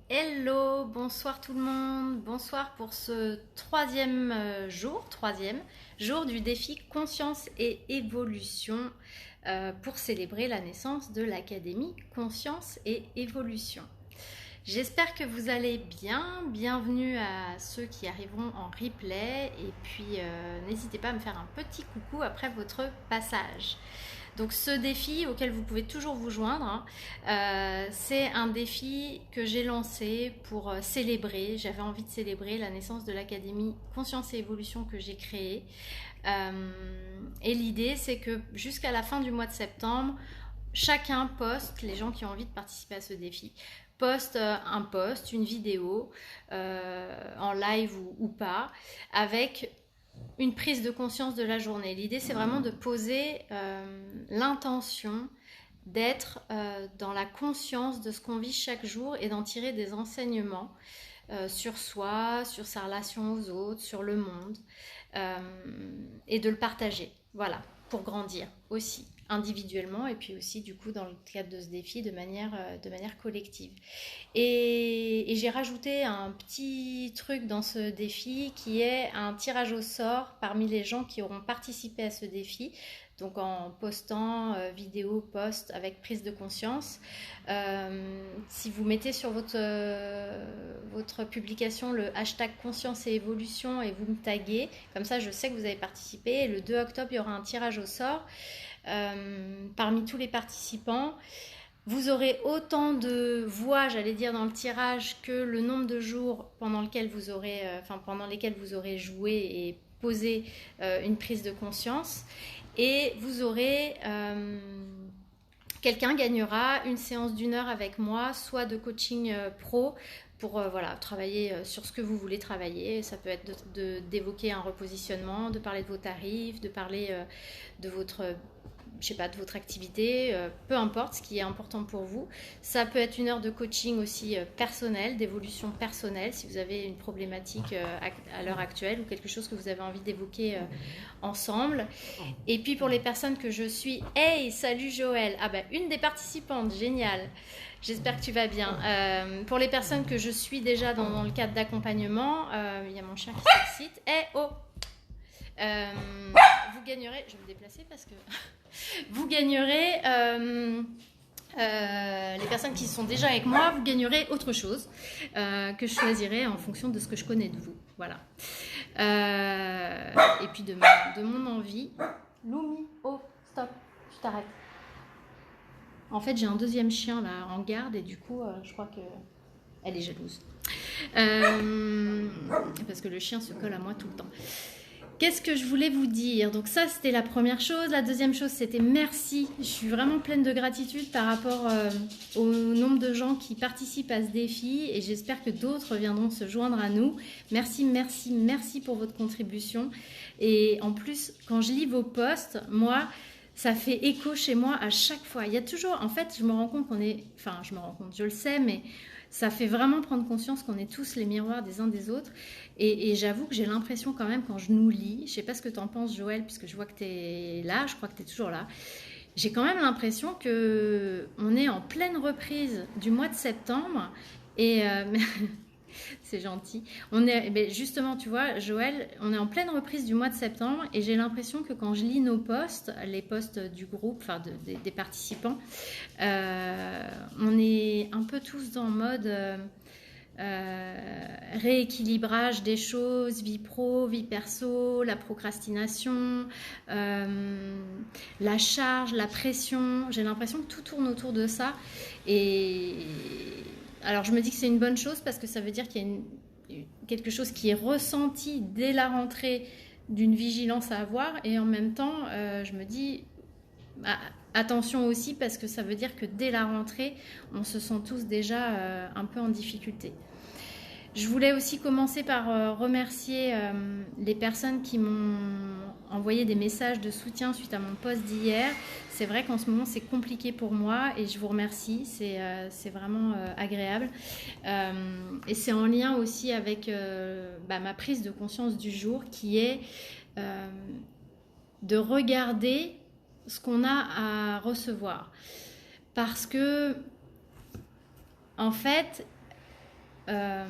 Hello, bonsoir tout le monde, bonsoir pour ce troisième jour du défi Conscience et Évolution pour célébrer la naissance de l'Académie Conscience et Évolution. J'espère que vous allez bien, bienvenue à ceux qui arriveront en replay et puis n'hésitez pas à me faire un petit coucou après votre passage. Donc ce défi auquel vous pouvez toujours vous joindre, c'est un défi que j'ai lancé pour célébrer, j'avais envie de célébrer la naissance de l'Académie Conscience et Évolution que j'ai créée. Et l'idée c'est que jusqu'à la fin du mois de septembre, chacun poste, les gens qui ont envie de participer à ce défi, poste un post, une vidéo, en live ou pas, avec une prise de conscience de la journée. L'idée, c'est vraiment de poser l'intention d'être dans la conscience de ce qu'on vit chaque jour et d'en tirer des enseignements sur soi, sur sa relation aux autres, sur le monde, et de le partager. Voilà, pour grandir aussi individuellement et puis aussi du coup dans le cadre de ce défi de manière collective. Et j'ai rajouté un petit truc dans ce défi qui est un tirage au sort parmi les gens qui auront participé à ce défi. Donc en postant vidéo, post avec prise de conscience. Si vous mettez sur votre publication le hashtag conscience et évolution et vous me taguez, comme ça je sais que vous avez participé. Et le 2 octobre, il y aura un tirage au sort parmi tous les participants. Vous aurez autant de voix, j'allais dire, dans le tirage que le nombre de jours pendant lesquels vous aurez joué et posé une prise de conscience. Et vous aurez quelqu'un gagnera une séance d'1 heure avec moi, soit de coaching pro pour voilà, travailler sur ce que vous voulez travailler. Ça peut être d'évoquer un repositionnement, de parler de vos tarifs, de parler de votre je sais pas, de votre activité, peu importe ce qui est important pour vous. Ça peut être 1 heure de coaching aussi personnel, d'évolution personnelle, si vous avez une problématique à l'heure actuelle ou quelque chose que vous avez envie d'évoquer ensemble. Et puis pour les personnes que je suis, hey, salut Joël, ah ben une des participantes, génial. J'espère que tu vas bien. Pour les personnes que je suis déjà dans le cadre d'accompagnement, il y a mon chien qui s'excite. Eh oh, vous gagnerez, je vais me déplacer parce que vous gagnerez, les personnes qui sont déjà avec moi, vous gagnerez autre chose que je choisirai en fonction de ce que je connais de vous. Voilà. Et puis de mon envie. Loumi, oh, stop, je t'arrête. En fait, j'ai un deuxième chien là en garde et du coup, je crois que elle est jalouse. Parce que le chien se colle à moi tout le temps. Qu'est-ce que je voulais vous dire? Donc ça, c'était la première chose. La deuxième chose, c'était merci. Je suis vraiment pleine de gratitude par rapport au nombre de gens qui participent à ce défi et j'espère que d'autres viendront se joindre à nous. Merci, merci, merci pour votre contribution. Et en plus, quand je lis vos posts, moi, ça fait écho chez moi à chaque fois. Il y a toujours, en fait, je me rends compte qu'on est, enfin, je me rends compte, je le sais, mais ça fait vraiment prendre conscience qu'on est tous les miroirs des uns des autres. Et j'avoue que j'ai l'impression quand même quand je nous lis, je sais pas ce que tu en penses Joël, puisque je vois que tu es là, je crois que tu es toujours là, j'ai quand même l'impression qu'on est en pleine reprise du mois de septembre et c'est gentil. Justement, tu vois, Joël, on est en pleine reprise du mois de septembre et j'ai l'impression que quand je lis nos posts, les posts du groupe, enfin des participants, on est un peu tous dans le mode rééquilibrage des choses, vie pro, vie perso, la procrastination, la charge, la pression. J'ai l'impression que tout tourne autour de ça. Et alors je me dis que c'est une bonne chose parce que ça veut dire qu'il y a quelque chose qui est ressenti dès la rentrée d'une vigilance à avoir. Et en même temps, je me dis... attention aussi parce que ça veut dire que dès la rentrée, on se sent tous déjà un peu en difficulté. Je voulais aussi commencer par remercier les personnes qui m'ont envoyé des messages de soutien suite à mon post d'hier. C'est vrai qu'en ce moment c'est compliqué pour moi et je vous remercie, c'est vraiment agréable. Et c'est en lien aussi avec ma prise de conscience du jour qui est de regarder ce qu'on a à recevoir. Parce que, en fait, Euh,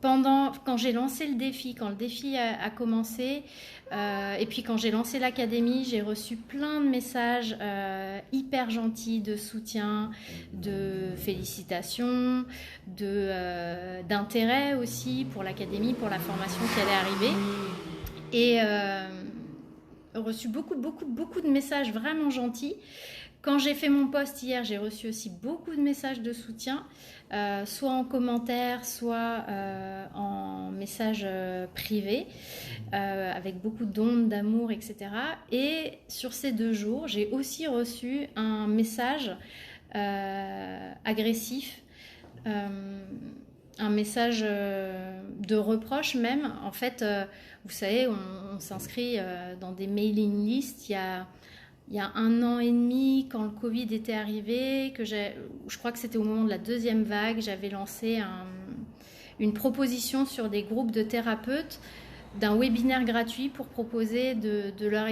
quand j'ai lancé le défi, quand le défi a commencé, et puis quand j'ai lancé l'académie, j'ai reçu plein de messages hyper gentils de soutien, de félicitations, d'intérêt aussi pour l'académie, pour la formation qui allait arriver. Et reçu beaucoup de messages vraiment gentils. Quand j'ai fait mon post hier, j'ai reçu aussi beaucoup de messages de soutien, soit en commentaire, soit en message privé, avec beaucoup d'ondes d'amour, etc. Et sur ces 2 jours, j'ai aussi reçu un message agressif, un message de reproche même. En fait, vous savez, on s'inscrit dans des mailing lists. Il y a 1 an et demi, quand le Covid était arrivé, je crois que c'était au moment de la 2e vague, j'avais lancé une proposition sur des groupes de thérapeutes d'un webinaire gratuit pour proposer de leur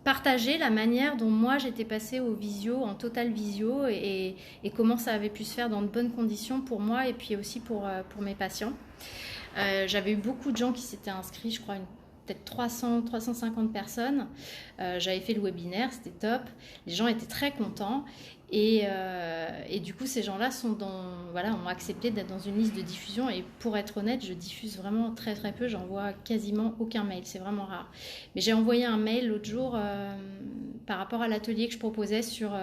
partager la manière dont moi j'étais passée au visio, en total visio, et comment ça avait pu se faire dans de bonnes conditions pour moi et puis aussi pour mes patients. J'avais eu beaucoup de gens qui s'étaient inscrits, je crois peut-être 350 personnes. J'avais fait le webinaire, c'était top. Les gens étaient très contents. Et du coup, ces gens-là ont accepté d'être dans une liste de diffusion. Et pour être honnête, je diffuse vraiment très très peu. J'envoie quasiment aucun mail. C'est vraiment rare. Mais j'ai envoyé un mail l'autre jour par rapport à l'atelier que je proposais sur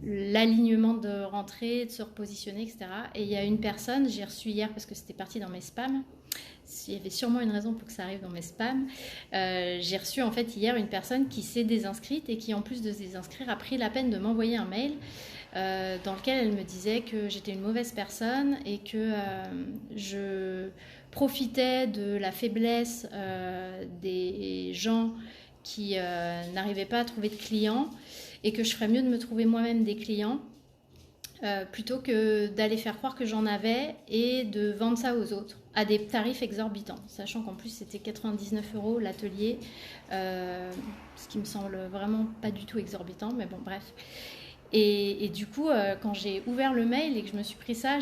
l'alignement de rentrée, de se repositionner, etc. Et il y a une personne, j'ai reçu hier parce que c'était parti dans mes spams. Il y avait sûrement une raison pour que ça arrive dans mes spams. J'ai reçu en fait hier une personne qui s'est désinscrite et qui, en plus de se désinscrire, a pris la peine de m'envoyer un mail dans lequel elle me disait que j'étais une mauvaise personne et que je profitais de la faiblesse des gens qui n'arrivaient pas à trouver de clients et que je ferais mieux de me trouver moi-même des clients plutôt que d'aller faire croire que j'en avais et de vendre ça aux autres à des tarifs exorbitants, sachant qu'en plus c'était 99 € l'atelier, ce qui me semble vraiment pas du tout exorbitant, mais bon bref. Et du coup, quand j'ai ouvert le mail et que je me suis pris ça,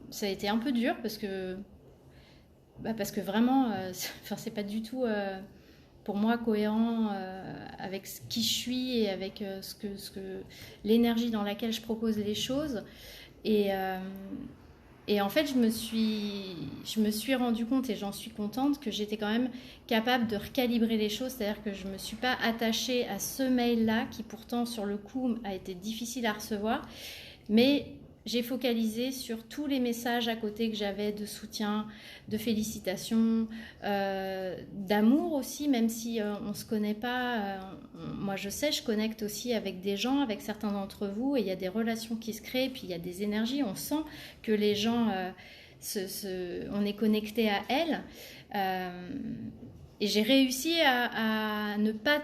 ça a été un peu dur parce que vraiment, c'est pas du tout pour moi cohérent avec qui je suis et avec l'énergie dans laquelle je propose les choses. Et en fait, je me suis rendu compte, et j'en suis contente, que j'étais quand même capable de recalibrer les choses. C'est-à-dire que je ne me suis pas attachée à ce mail-là, qui pourtant, sur le coup, a été difficile à recevoir. Mais j'ai focalisé sur tous les messages à côté que j'avais de soutien, de félicitations, d'amour aussi, même si on ne se connaît pas. Moi, je sais, je connecte aussi avec des gens, avec certains d'entre vous, et il y a des relations qui se créent, puis il y a des énergies. On sent que les gens, on est connecté à elles. Et j'ai réussi à ne pas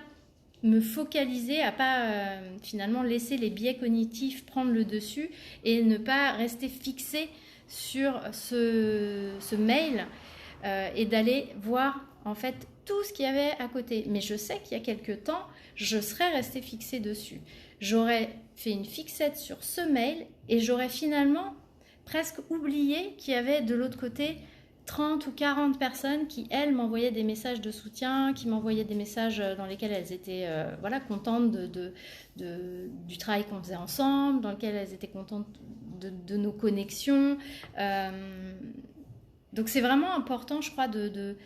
me focaliser, à pas finalement laisser les biais cognitifs prendre le dessus et ne pas rester fixé sur ce mail et d'aller voir en fait tout ce qu'il y avait à côté. Mais je sais qu'il y a quelques temps, je serais restée fixée dessus. J'aurais fait une fixette sur ce mail et j'aurais finalement presque oublié qu'il y avait de l'autre côté 30 ou 40 personnes qui, elles, m'envoyaient des messages de soutien, qui m'envoyaient des messages dans lesquels elles étaient contentes du travail qu'on faisait ensemble, dans lequel elles étaient contentes de nos connexions. Donc c'est vraiment important, je crois, de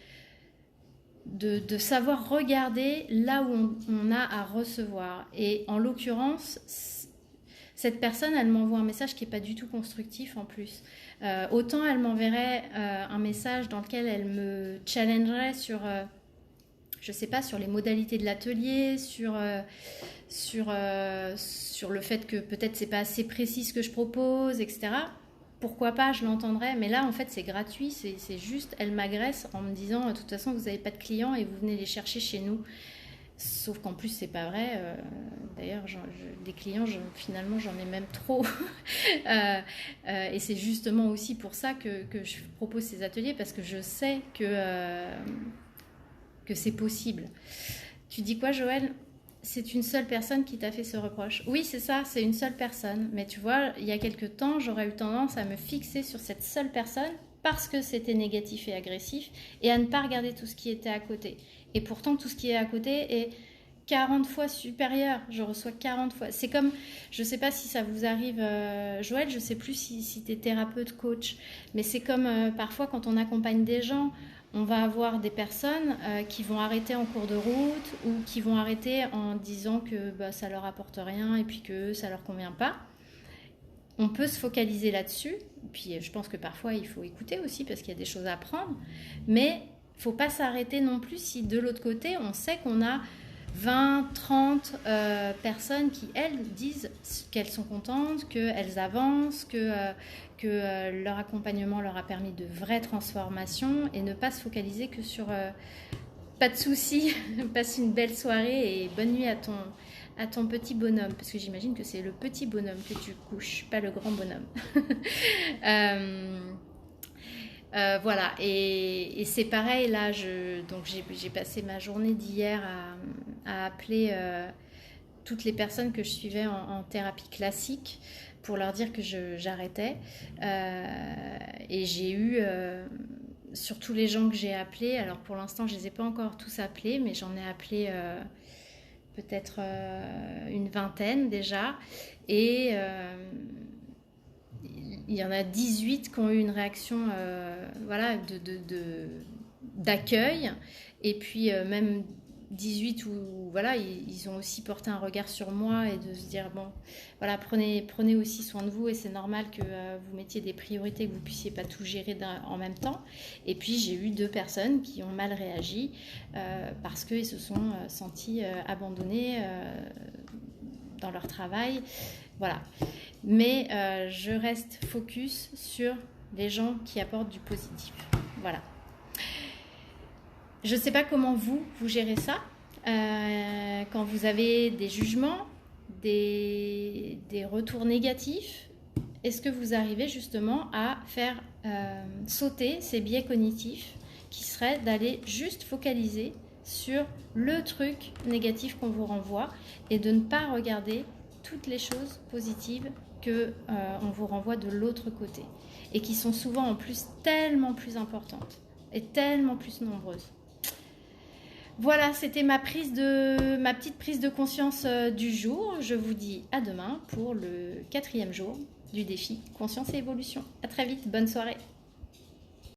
savoir regarder là où on a à recevoir. Et en l'occurrence, cette personne, elle m'envoie un message qui n'est pas du tout constructif en plus. Autant elle m'enverrait un message dans lequel elle me challengerait sur, je sais pas, sur les modalités de l'atelier, sur le fait que peut-être c'est pas assez précis ce que je propose, etc. Pourquoi pas, je l'entendrais. Mais là, en fait, c'est gratuit. C'est juste, elle m'agresse en me disant, de toute façon, vous n'avez pas de clients et vous venez les chercher chez nous. Sauf qu'en plus, c'est pas vrai. D'ailleurs, des clients, finalement, j'en ai même trop. Et c'est justement aussi pour ça que je propose ces ateliers, parce que je sais que c'est possible. Tu dis quoi, Joël ? c'est une seule personne qui t'a fait ce reproche. Oui, c'est ça, c'est une seule personne. Mais tu vois, il y a quelques temps, j'aurais eu tendance à me fixer sur cette seule personne parce que c'était négatif et agressif et à ne pas regarder tout ce qui était à côté. Et pourtant, tout ce qui est à côté est 40 fois supérieur. Je reçois 40 fois. C'est comme, je ne sais pas si ça vous arrive, Joël, je ne sais plus si tu es thérapeute, coach, mais c'est comme parfois quand on accompagne des gens, on va avoir des personnes qui vont arrêter en cours de route ou qui vont arrêter en disant que bah, ça leur apporte rien et puis que ça leur convient pas. On peut se focaliser là-dessus. Puis je pense que parfois il faut écouter aussi parce qu'il y a des choses à apprendre. Mais il ne faut pas s'arrêter non plus si de l'autre côté on sait qu'on a 20, 30 personnes qui, elles, disent qu'elles sont contentes, qu'elles avancent, que leur accompagnement leur a permis de vraies transformations et ne pas se focaliser que sur pas de soucis, passe une belle soirée et bonne nuit à ton petit bonhomme, parce que j'imagine que c'est le petit bonhomme que tu couches, pas le grand bonhomme. Voilà, et c'est pareil, là, donc j'ai passé ma journée d'hier à appeler toutes les personnes que je suivais en thérapie classique pour leur dire que j'arrêtais. Et j'ai eu, sur tous les gens que j'ai appelés, alors pour l'instant, je ne les ai pas encore tous appelés, mais j'en ai appelé peut-être une vingtaine déjà. Et il y en a 18 qui ont eu une réaction voilà, d'accueil. Et puis même 18 où voilà, ils ont aussi porté un regard sur moi et de se dire bon, voilà, prenez aussi soin de vous et c'est normal que vous mettiez des priorités, que vous puissiez pas tout gérer en même temps. Et puis j'ai eu 2 personnes qui ont mal réagi parce qu'ils se sont sentis abandonnés dans leur travail. Voilà. Mais je reste focus sur les gens qui apportent du positif. Voilà. Je ne sais pas comment vous gérez ça. Quand vous avez des jugements, des retours négatifs, est-ce que vous arrivez justement à faire sauter ces biais cognitifs qui seraient d'aller juste focaliser sur le truc négatif qu'on vous renvoie et de ne pas regarder toutes les choses positives qu'on vous renvoie de l'autre côté et qui sont souvent en plus tellement plus importantes et tellement plus nombreuses. Voilà, c'était ma petite prise de conscience du jour. Je vous dis à demain pour le 4e jour du défi Conscience et Évolution. À très vite, bonne soirée.